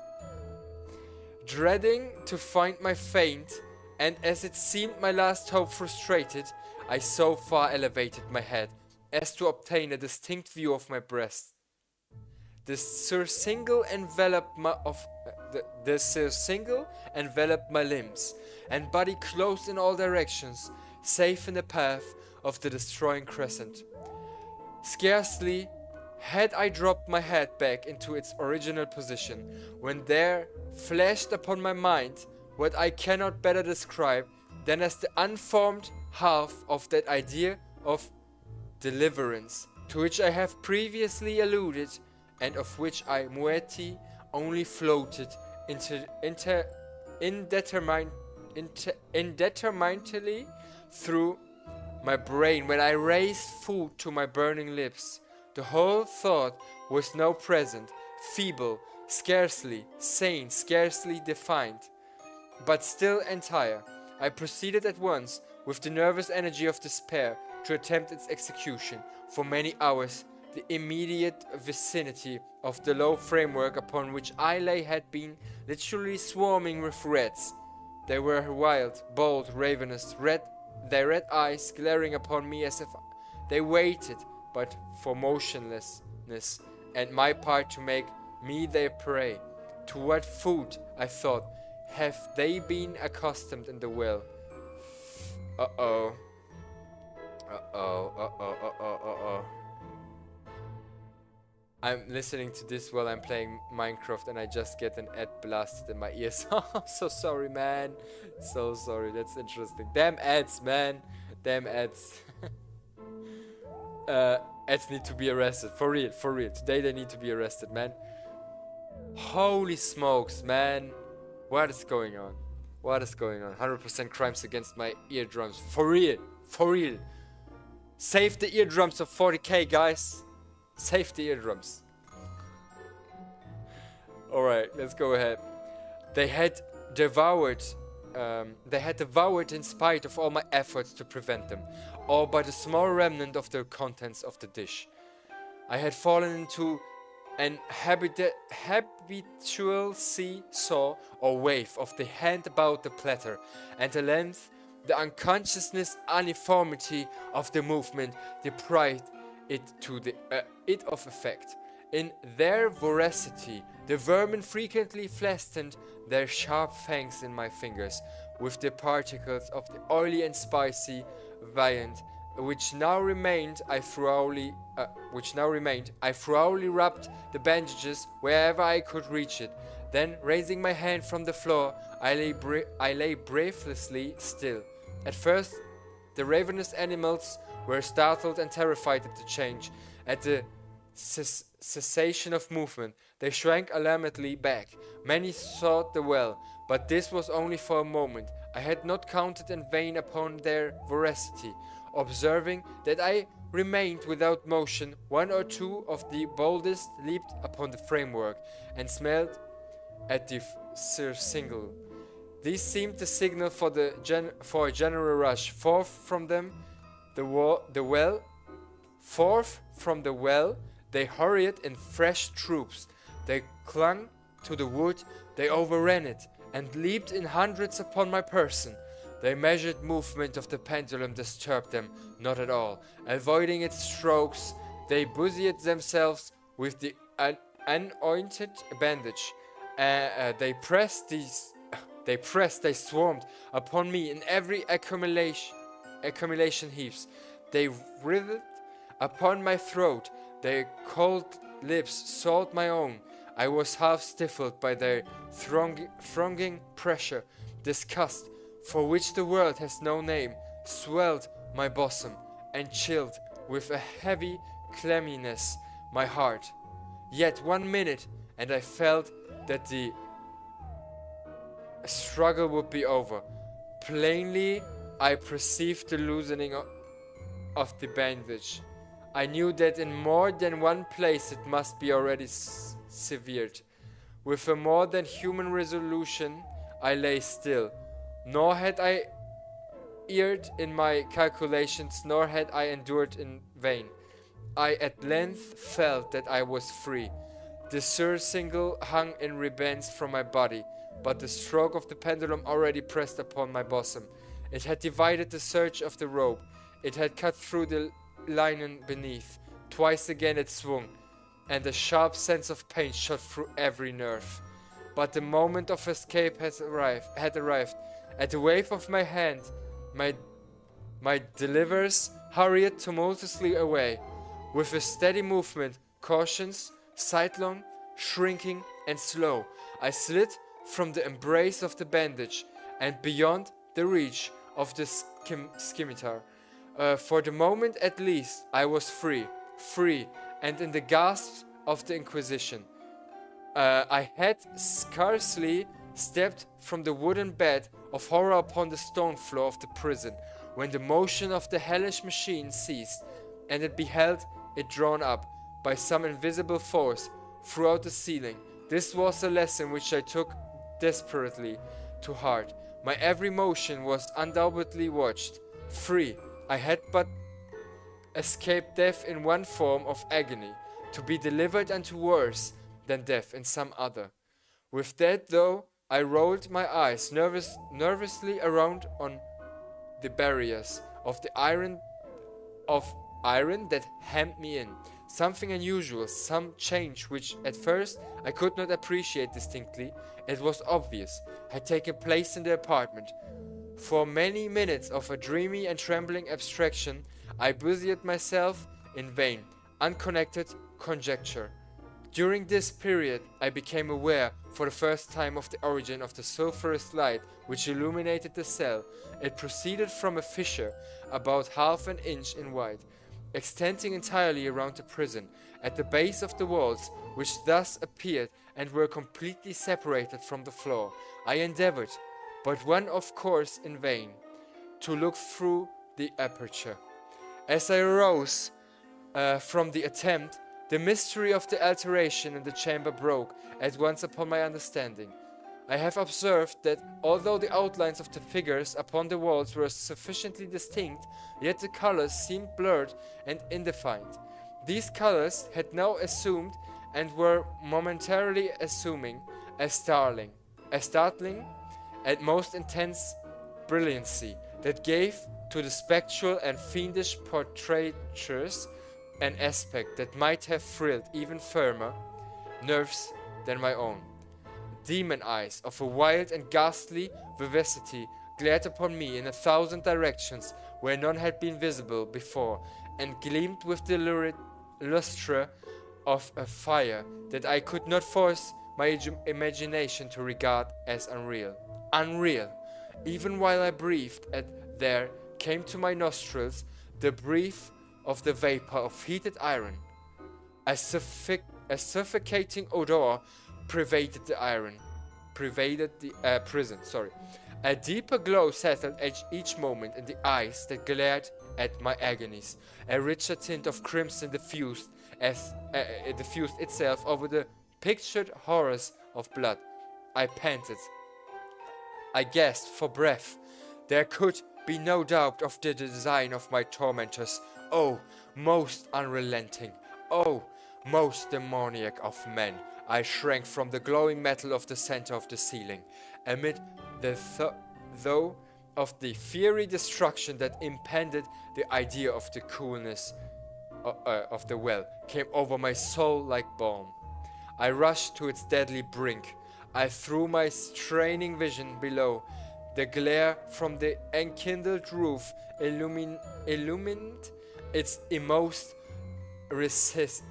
[SPEAKER 1] Dreading to find my feint, and as it seemed my last hope frustrated, I so far elevated my head as to obtain a distinct view of my breast. The surcingle enveloped my limbs and body closed in all directions, safe in the path of the destroying crescent. Scarcely had I dropped my head back into its original position, when there flashed upon my mind what I cannot better describe than as the unformed half of that idea of deliverance to which I have previously alluded, and of which I moiety only floated indeterminately through my brain when I raised food to my burning lips. The whole thought was now present, feeble, scarcely sane, scarcely defined, but still entire. I proceeded at once, with the nervous energy of despair, to attempt its execution. For many hours the immediate vicinity of the low framework upon which I lay had been literally swarming with rats. They were wild, bold, ravenous, their red eyes glaring upon me as if they waited but for motionlessness, and my part to make me their prey. To what food, I thought, have they been accustomed in the well? Uh-oh. Uh-oh, uh-oh, uh-oh, uh-oh. I'm listening to this while I'm playing Minecraft and I just get an ad blasted in my ears. I'm so sorry, man. So sorry, that's interesting. Damn ads, man. Damn ads. Ads need to be arrested. For real, for real. Today they need to be arrested, man. Holy smokes, man. What is going on? What is going on? 100% crimes against my eardrums. For real. For real. Save the eardrums of 40k, guys. Save the eardrums. Alright, let's go ahead. They had devoured in spite of all my efforts to prevent them, all but a small remnant of the contents of the dish. I had fallen into an habitual seesaw or wave of the hand about the platter, and the length, the unconsciousness, uniformity of the movement deprived it of effect. In their voracity, the vermin frequently fastened their sharp fangs in my fingers, with the particles of the oily and spicy viand which now remained. I thoroughly rubbed the bandages wherever I could reach it. Then, raising my hand from the floor, I lay breathlessly still. At first, the ravenous animals were startled and terrified at the change. At the cessation of movement, they shrank alarmedly back. Many sought the well, but this was only for a moment. I had not counted in vain upon their voracity. Observing that I remained without motion, one or two of the boldest leaped upon the framework and smelled at the surcingle. These seemed the signal for a general rush. Forth from the well, they hurried in fresh troops. They clung to the wood, they overran it, and leaped in hundreds upon my person. The measured movement of the pendulum disturbed them not at all. Avoiding its strokes, they busied themselves with the anointed bandage. They swarmed upon me in every accumulation heaps. They writhed upon my throat. Their cold lips sought my own. I was half stifled by their thronging pressure. Disgust, for which the world has no name, swelled my bosom and chilled with a heavy clamminess my heart. Yet 1 minute, and I felt that the struggle would be over. Plainly, I perceived the loosening of the bandage. I knew that in more than one place it must be already severed. With a more than human resolution, I lay still. Nor had I erred in my calculations, nor had I endured in vain. I at length felt that I was free. The surcingle hung in ribands from my body, but the stroke of the pendulum already pressed upon my bosom. It had divided the surge of the rope. It had cut through the linen beneath. Twice again it swung, and a sharp sense of pain shot through every nerve. But the moment of escape had arrived. At the wave of my hand, my deliverers hurried tumultuously away. With a steady movement, cautious, sidelong, shrinking, and slow, I slid from the embrace of the bandage and beyond the reach of the scimitar. For the moment at least, I was free, and in the gasps of the Inquisition. I had scarcely stepped from the wooden bed of horror upon the stone floor of the prison, when the motion of the hellish machine ceased, and it beheld it drawn up by some invisible force throughout the ceiling. This was a lesson which I took desperately to heart. My every motion was undoubtedly watched. Free, I had but escaped death in one form of agony, to be delivered unto worse than death in some other. With that, though, I rolled my eyes nervously around on the barriers of the iron iron that hemmed me in. Something unusual, some change which at first I could not appreciate distinctly, it was obvious, had taken place in the apartment. For many minutes of a dreamy and trembling abstraction, I busied myself in vain, unconnected conjecture. During this period, I became aware for the first time of the origin of the sulphurous light which illuminated the cell. It proceeded from a fissure about half an inch in width, extending entirely around the prison, at the base of the walls, which thus appeared and were completely separated from the floor. I endeavored, but one of course in vain, to look through the aperture. As I rose from the attempt, the mystery of the alteration in the chamber broke at once upon my understanding. I have observed that although the outlines of the figures upon the walls were sufficiently distinct, yet the colors seemed blurred and indefined. These colors had now assumed and were momentarily assuming a startling and most intense brilliancy that gave to the spectral and fiendish portraitures an aspect that might have thrilled even firmer nerves than my own. Demon eyes of a wild and ghastly vivacity glared upon me in 1,000 directions where none had been visible before, and gleamed with the lurid lustre of a fire that I could not force my imagination to regard as unreal. Unreal! Even while I breathed, there came to my nostrils the breath of the vapor of heated iron. A suffocating odor pervaded the prison. A deeper glow settled at each moment in the eyes that glared at my agonies. A richer tint of crimson diffused itself over the pictured horrors of blood. I panted. I gasped for breath. There could be no doubt of the design of my tormentors. Oh, most unrelenting! Oh, most demoniac of men! I shrank from the glowing metal of the center of the ceiling. Amid the though of the fiery destruction that impended, the idea of the coolness of the well came over my soul like balm. I rushed to its deadly brink. I threw my straining vision below. The glare from the enkindled roof illumined its inmost recesses.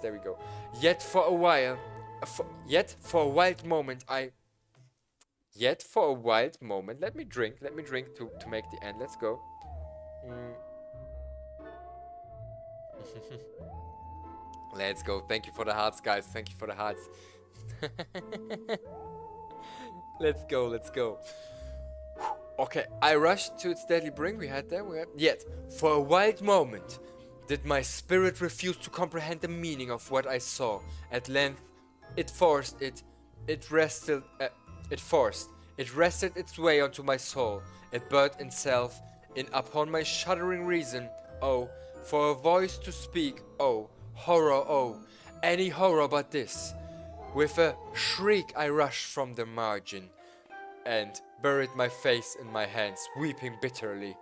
[SPEAKER 1] There we go. Yet for a wild moment, let me drink to make the end. Let's go. Let's go. Thank you for the hearts, guys. Thank you for the hearts. Let's go. Okay, I rushed to its deadly brink. Yet, for a wild moment, did my spirit refuse to comprehend the meaning of what I saw. At length, it rested its way onto my soul. It burnt itself in upon my shuddering reason. Oh, for a voice to speak. Oh, horror. Oh, any horror but this. With a shriek, I rushed from the margin and buried my face in my hands, weeping bitterly.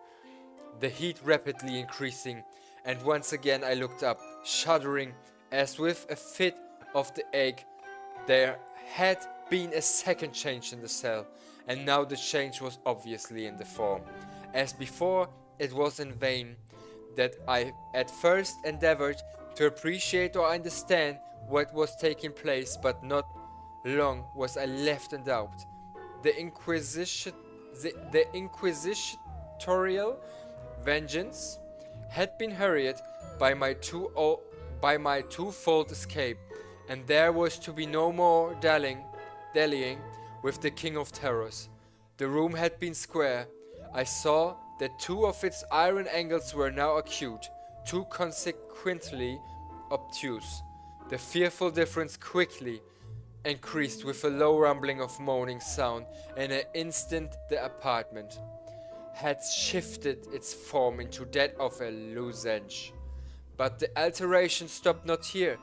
[SPEAKER 1] The heat rapidly increasing, and once again I looked up, shuddering as with a fit of the ague. There had been a second change in the cell, and now the change was obviously in the form. As before, it was in vain that I at first endeavored to appreciate or understand what was taking place, but not long was I left in doubt. The inquisitorial vengeance had been hurried by my twofold escape, and there was to be no more dallying with the King of Terrors. The room had been square. I saw that two of its iron angles were now acute, two consequently obtuse. The fearful difference quickly increased with a low rumbling of moaning sound. In an instant the apartment had shifted its form into that of a lozenge. But the alteration stopped not here.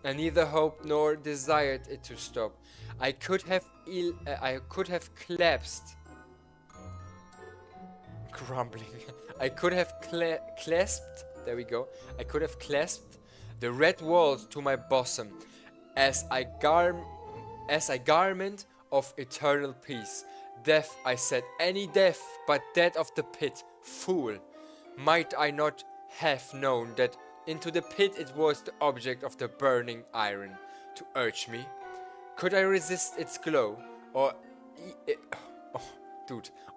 [SPEAKER 1] I neither hoped nor desired it to stop. I could have clasped There we go. I could have clasped the red walls to my bosom as I garment of eternal peace. Death, I said, any death but that of the pit. Fool! Might I not have known that into the pit it was the object of the burning iron to urge me? Could I resist its glow? Or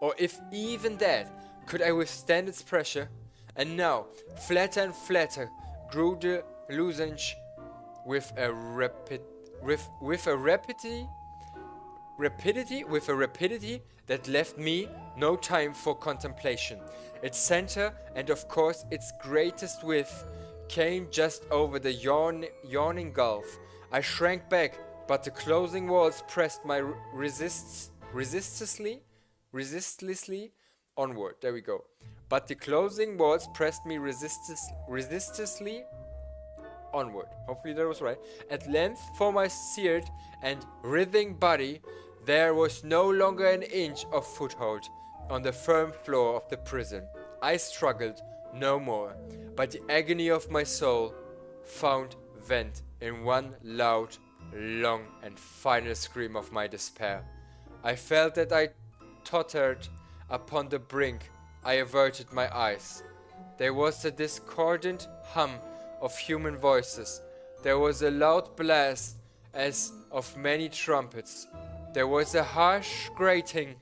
[SPEAKER 1] or if even that, could I withstand its pressure? And now, flatter and flatter grew the lozenge with a rapidity that left me no time for contemplation. Its center, and of course its greatest width, came just over the yawning gulf. I shrank back, but the closing walls pressed my resistlessly onward. There we go. But the closing walls pressed me resistlessly onward. Hopefully that was right. At length, for my seared and writhing body, there was no longer an inch of foothold on the firm floor of the prison. I struggled no more, but the agony of my soul found vent in one loud, long, and final scream of my despair. I felt that I tottered upon the brink. I averted my eyes. There was a discordant hum of human voices. There was a loud blast as of many trumpets. There was a harsh grating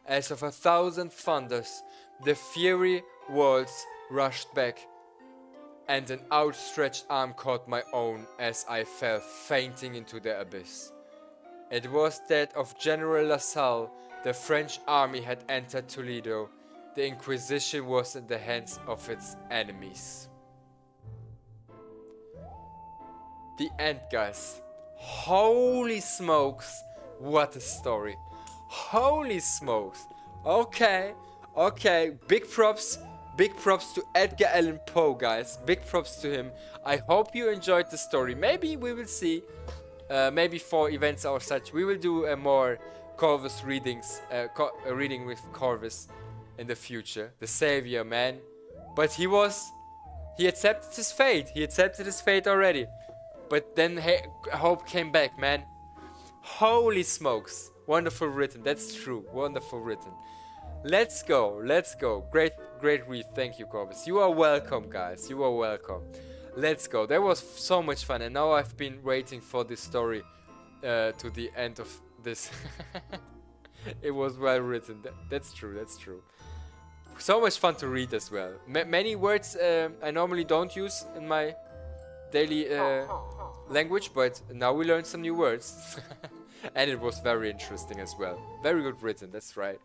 [SPEAKER 1] as of 1,000 thunders. The fiery walls rushed back, and an outstretched arm caught my own as I fell fainting into the abyss. It was that of General Lassalle. The French army had entered Toledo. The Inquisition was in the hands of its enemies. The end, guys. Holy smokes, what a story. Holy smokes. Okay, big props to Edgar Allan Poe, guys. Big props to him. I hope you enjoyed the story. Maybe we will see, maybe for events or such, we will do a more Corvus readings, reading with Corvus in the future. The savior, man. But he accepted his fate. He accepted his fate already. But then hope came back, man. Holy smokes. Wonderful written. That's true. Wonderful written. Let's go. Great read. Thank you, Corvus. You are welcome, guys. You are welcome. Let's go. That was so much fun. And now I've been waiting for this story to the end of this. It was well written. That's true. So much fun to read as well. Many words I normally don't use in my daily language, but now we learned some new words. And it was very interesting as well. Very good written, that's right.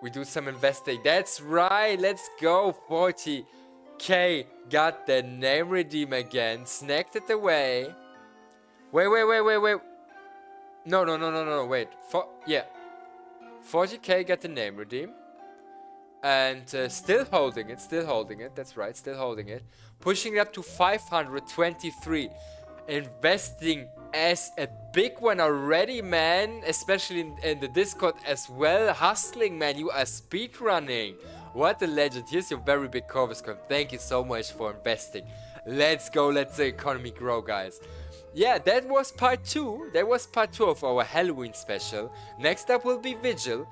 [SPEAKER 1] We do some investing. That's right, let's go. 40k. Got the name redeem again. Snagged it away. Wait. No, wait. 40k got the name redeem. And still holding it, that's right, still holding it. Pushing it up to 523. Investing as a big one already, man. Especially in the Discord as well. Hustling, man, you are speedrunning. What a legend. Here's your very big Corvus coin. Thank you so much for investing. Let's go, let the economy grow, guys. Yeah, that was part 2. That was part 2 of our Halloween special. Next up will be Vigil.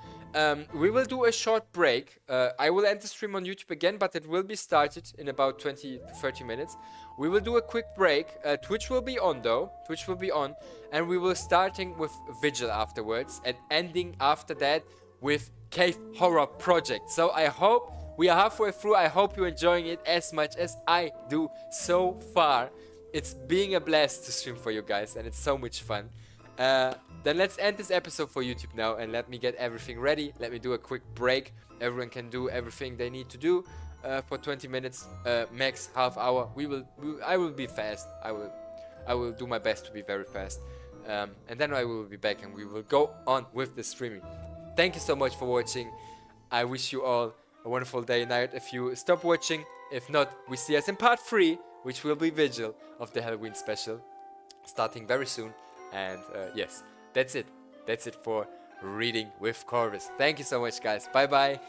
[SPEAKER 1] We will do a short break. I will end the stream on YouTube again, but it will be started in about 20 to 30 minutes. We will do a quick break. Twitch will be on though. Twitch will be on. And we will starting with Vigil afterwards. And ending after that with Cave Horror Project. So I hope we are halfway through. I hope you're enjoying it as much as I do so far. It's being a blast to stream for you guys. And it's so much fun. Then let's end this episode for YouTube now and let me get everything ready. Let me do a quick break. Everyone can do everything they need to do for 20 minutes, max half hour. I will be fast. I will do my best to be very fast. And then I will be back and we will go on with the streaming. Thank you so much for watching. I wish you all a wonderful day and night if you stop watching. If not, we see us in part 3, which will be Vigil of the Halloween special, starting very soon. And yes, that's it. That's it for reading with Corvus. Thank you so much, guys. Bye bye.